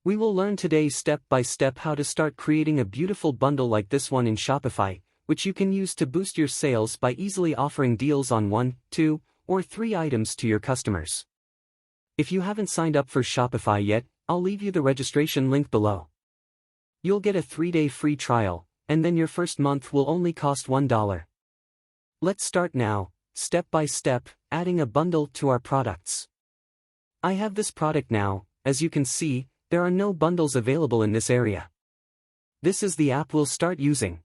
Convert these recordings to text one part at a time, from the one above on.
We will learn today step by step how to start creating a beautiful bundle like this one in Shopify, which you can use to boost your sales by easily offering deals on 1, 2, or 3 items to your customers. If you haven't signed up for Shopify yet, I'll leave you the registration link below. You'll get a 3-day free trial, and then your first month will only cost $1. Let's start now, step by step, adding a bundle to our products. I have this product now. As you can see, there are no bundles available in this area. This is the app we'll start using.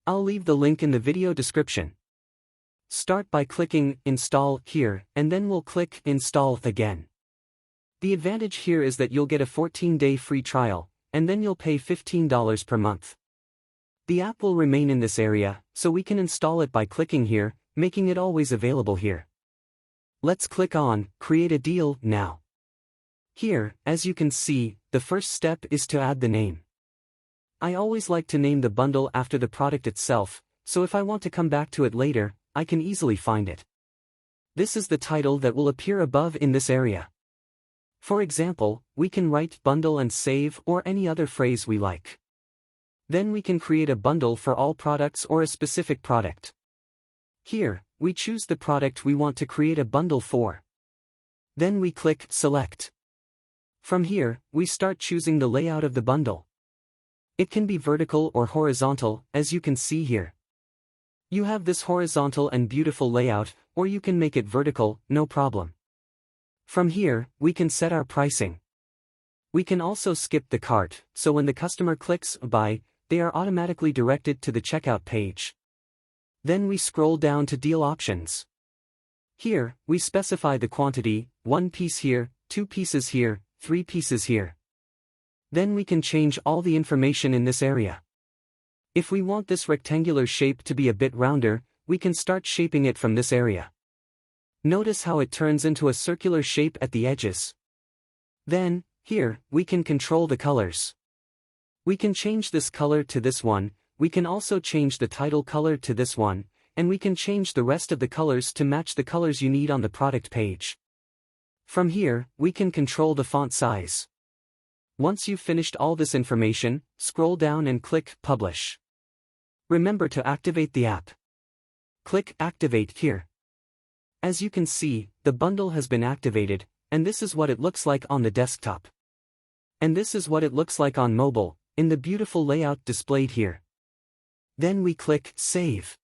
I'll leave the link in the video description. Start by clicking Install here, and then we'll click Install again. The advantage here is that you'll get a 14-day free trial, and then you'll pay $15 per month. The app will remain in this area, so we can install it by clicking here, making it always available here. Let's click on Create a Deal now. Here, as you can see, the first step is to add the name. I always like to name the bundle after the product itself, so if I want to come back to it later, I can easily find it. This is the title that will appear above in this area. For example, we can write bundle and save or any other phrase we like. Then we can create a bundle for all products or a specific product. Here, we choose the product we want to create a bundle for. Then we click Select. From here, we start choosing the layout of the bundle. It can be vertical or horizontal, as you can see here. You have this horizontal and beautiful layout, or you can make it vertical, no problem. From here, we can set our pricing. We can also skip the cart, so when the customer clicks Buy, they are automatically directed to the checkout page. Then we scroll down to Deal Options. Here, we specify the quantity, 1 piece here, 2 pieces here, 3 pieces here. Then we can change all the information in this area. If we want this rectangular shape to be a bit rounder, we can start shaping it from this area. Notice how it turns into a circular shape at the edges. Then, here, we can control the colors. We can change this color to this one, we can also change the title color to this one, and we can change the rest of the colors to match the colors you need on the product page. From here, we can control the font size. Once you've finished all this information, scroll down and click Publish. Remember to activate the app. Click Activate here. As you can see, the bundle has been activated, and this is what it looks like on the desktop. And this is what it looks like on mobile, in the beautiful layout displayed here. Then we click Save.